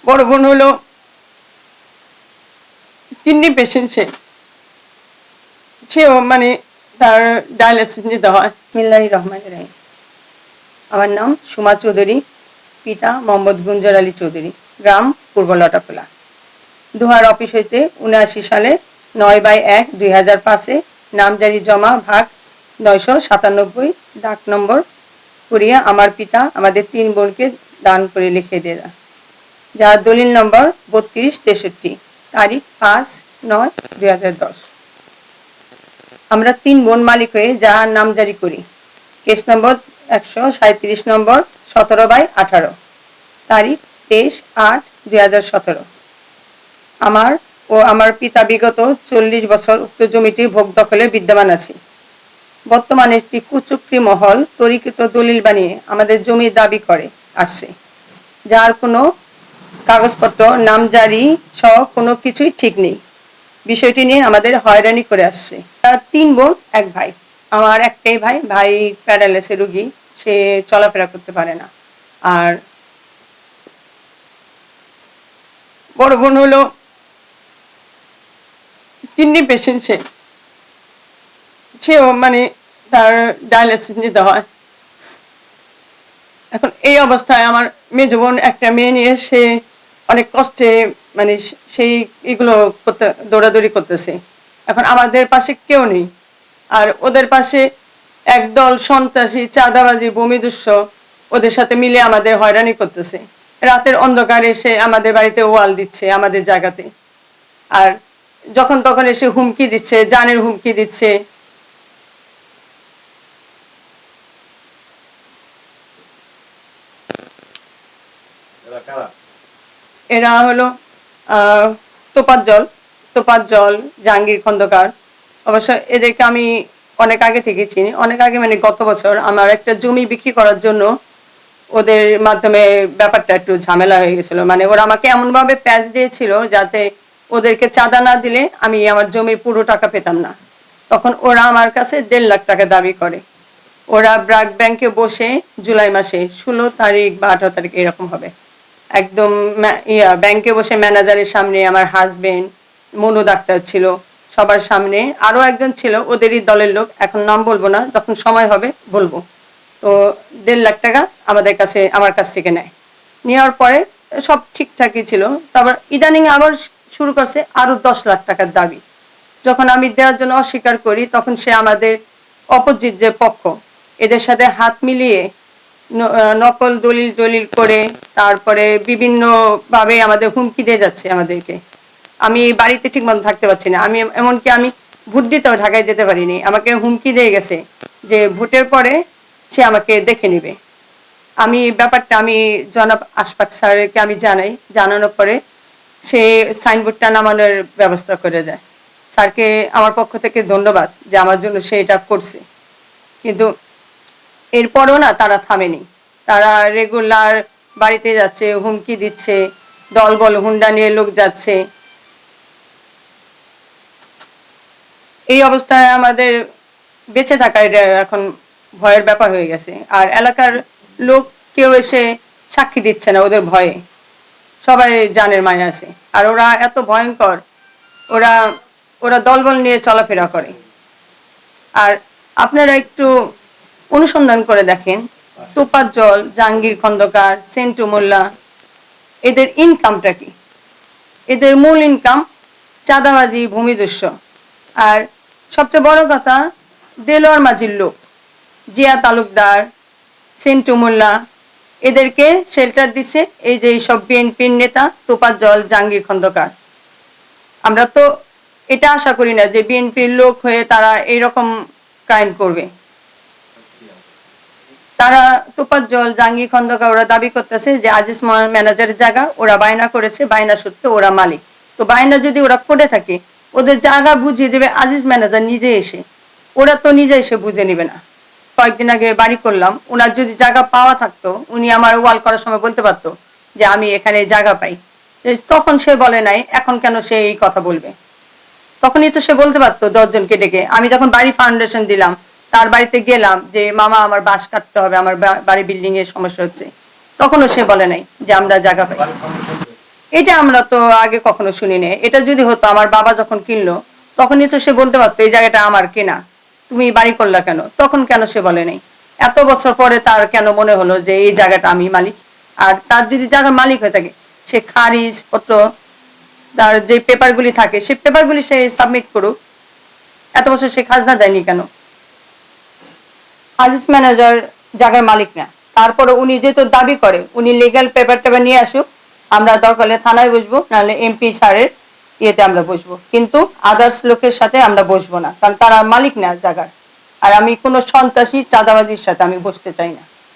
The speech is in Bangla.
বড় বোন হলো কিডনি পেশেন্ট। সেও মানে তার ডায়ালিসিস নিতে হয়। বিসমিল্লাহির রহমানির রহিম। আমার নাম সুমা চৌধুরী, পিতা মোহাম্মদ গুঞ্জার আলী চৌধুরী, গ্রাম পূর্ব লটাখোলা। দোহার অফিস হইতে 79 সালে 9/1/2005 নামজারি জমা ভাগ 997, ডাক নম্বর করিয়া আমার পিতা আমাদের 3 বোনকে দান করে লিখে দেয়া, যার দলিল নম্বর 3263, তারিখ 5/9/2010। আমরা 3 বোন মালিক হয়ে যাহার নামজারি করি। কেস নম্বর 137 নম্বর 17/18, তারিখ 23/8/2017। আমার ও আমার পিতা বিগত 40 বছর উক্ত জমিটি ভোগ দখলে বিদ্যমান আছে। বর্তমানে একটি কুচক্রী মহল তরিকৃত দলিল বানিয়ে আমাদের জমি দাবি করে আসছে, যার কোনো কাগজপত্র নামজারি সহ কোনো কিছুই ঠিক নেই। বিষয়টি নিয়ে আমাদের হয়রানি করে আসছে। 3 বোন 1 ভাই। আমার একটাই ভাই প্যারালাইসিস রোগী, সে চলাফেরা করতে পারে না। আর বড় বোন হলো কিডনি পেশেন্ট। সেও মানে তার ডায়ালিসিস নিতে হয়। এখন এই অবস্থায় আমার মেজ বোন একটা মেয়ে নিয়ে সে অনেক কষ্টে মানে সেই এগুলো করতে দৌড়াদৌড়ি করতেছে। এখন আমাদের পাশে কেউ নেই, আর ওদের পাশে একদল সন্ত্রাসী, চাঁদাবাজি, ভূমিদস্যু ওদের সাথে মিলে আমাদের হয়রানি করতেছে। রাতের অন্ধকারে এসে আমাদের বাড়িতে ওয়াল দিচ্ছে, আমাদের জায়গাতে। আর যখন তখন এসে হুমকি দিচ্ছে, জানের হুমকি দিচ্ছে। এরা হলো তোপাজ্জল, জাহাঙ্গীর খন্দকার। অবশ্য এদেরকে আমি অনেক আগে থেকে চিনি, অনেক আগে মানে গত বছর আমার একটা জমি বিক্রি করার জন্য ওদের মাধ্যমে ব্যাপারটা একটু ঝামেলা হয়ে গেছিল। মানে ওরা আমাকে এমনভাবে প্যাচ দিয়েছিল যাতে ওদেরকে চাঁদা না দিলে আমি আমার জমির পুরো টাকা পেতাম না। তখন ওরা আমার কাছে 1.5 লাখ টাকা দাবি করে। ওরা ব্র্যাক ব্যাংকে বসে জুলাই মাসে 16 তারিখ বা 18 তারিখ এরকম হবে, একদম ব্যাংকে বসে ম্যানেজারের সামনে আমার হাজবেন্ড, মনু ডাক্তার ছিল, সবার সামনে আরো একজন ছিল ওদেরই দলের লোক, এখন নাম বলবো না, যখন সময় হবে বলবো। তো 1.5 লাখ টাকা আমার কাছ থেকে নেয়। নেওয়ার পরে সব ঠিকঠাকই ছিল। তারপর ইদানিং আবার শুরু করছে আরো 10 লাখ টাকার দাবি। যখন আমি দেওয়ার জন্য অস্বীকার করি, তখন সে আমাদের অপোজিট যে পক্ষ, এদের সাথে হাত মিলিয়ে নকল দলিল করে তারপরে বিভিন্ন ভাবে আমাদের হুমকি দিয়ে যাচ্ছে আমাদেরকে। আমি বাড়িতে ঠিক মতো থাকতে পারছি না। এমনকি আমি ভোট দিতেও ঢাকায় যেতে পারিনি। আমাকে হুমকি দিয়ে গেছে যে ভোটের পরে সে আমাকে দেখে নেবে। ব্যাপারটা আমি জনাব আশফাক স্যারকে আমি জানানোর পরে সে সাইনবোর্ডটা নামানোর ব্যবস্থা করে দেয়। স্যারকে আমার পক্ষ থেকে ধন্যবাদ যে আমার জন্য সে এটা করছে। কিন্তু এরপরও না, তারা থামেনি। তারা রেগুলার বাড়িতে যাচ্ছে, হুমকি দিচ্ছে, দলবল হুন্ডা নিয়ে লোক যাচ্ছে। এই অবস্থায় আমাদের বেঁচে থাকা এটা এখন ভয়ের ব্যাপার হয়ে গেছে। আর এলাকার লোক কেউ এসে সাক্ষী দিচ্ছে না ওদের ভয়ে, সবাই জানের মায়া আছে। আর ওরা এত ভয়ঙ্কর, ওরা ওরা দলবল নিয়ে চলাফেরা করে। আর আপনারা একটু অনুসন্ধান করে দেখেন, তোপাজ্জল, জাহাঙ্গীর খন্দকার, সেন্টু মোল্লা, এদের ইনকামটা কি? এদের মূল ইনকাম চাঁদাবাজি, ভূমিদস্যু। আর সবচেয়ে বড় কথা, দেলোয়ার মাঝির লোক জিয়া তালুকদার, সেন্টু মোল্লা, এদেরকে শেল্টার দিচ্ছে এই যে সব বিএনপির নেতা তোপাজ্জল, জাহাঙ্গীর খন্দকার। আমরা তো এটা আশা করি না যে বিএনপির লোক হয়ে তারা এইরকম ক্রাইম করবে। তারা তোপাজ্জল, জাহাঙ্গীর খন্দকার ওরা দাবি করতেছে যে আজিজ ম্যানেজারের জায়গা ওরা বায়না করেছে, বায়না সূত্রে ওরা মালিক। তো বায়না যদি ওরা করে থাকে, ওদের জায়গা বুঝিয়ে দেবে আজিজ ম্যানেজার নিজে এসে। ওরা তো নিজে এসে বুঝে নেবে না। কয়েকদিন আগে বাড়ি করলাম, ওনার যদি জায়গা পাওয়া থাকতো, উনি আমার ওয়াল করার সময় বলতে পারতো যে আমি এখানে জায়গা পাই। তখন সে বলে নাই, এখন কেন সে এই কথা বলবে? তখনই তো সে বলতে পারতো 10 জনকে ডেকে। আমি যখন বাড়ি ফাউন্ডেশন দিলাম, তার বাড়িতে গেলাম যে মামা আমার বাঁশ কাটতে হবে, আমার বাড়ি বিল্ডিং এর সমস্যা হচ্ছে, তখনও সে বলে নাই যে আমরা জায়গা পাই। এটা আমরা তো আগে কখনো শুনিনি। এটা যদি হতো আমার বাবা যখন কিনলো তখনই তো সে বলতে পারতো এই জায়গাটা আমার কেনা, তুমি বাড়ি করলা কেন? তখন কেন সে বলে নাই? এত বছর পরে তার কেন মনে হলো যে এই জায়গাটা আমি মালিক? আর তার যদি জায়গার মালিক হয়ে থাকে, সে খারিজ পত্র, তার যে পেপারগুলি থাকে সেই পেপারগুলি সে সাবমিট করুক। এত বছর সে খাজনা দেয়নি কেন? হাজিজ ম্যানেজার জায়গার মালিক না, তারপরে উনি যেহেতু দাবি করে উনি লিগ্যাল পেপার টেপার নিয়ে আসুক, আমরা দরকার হলে থানায় বসবো, নাহলে এমপি স্যারের ইয়েতে আমরা বসবো, কিন্তু আদার্স লোকের সাথে আমরা বসবো না, কারণ তারা মালিক না জায়গার। আর আমি কোনো সন্ত্রাসী চাঁদাবাজির সাথে আমি বসতে চাই না।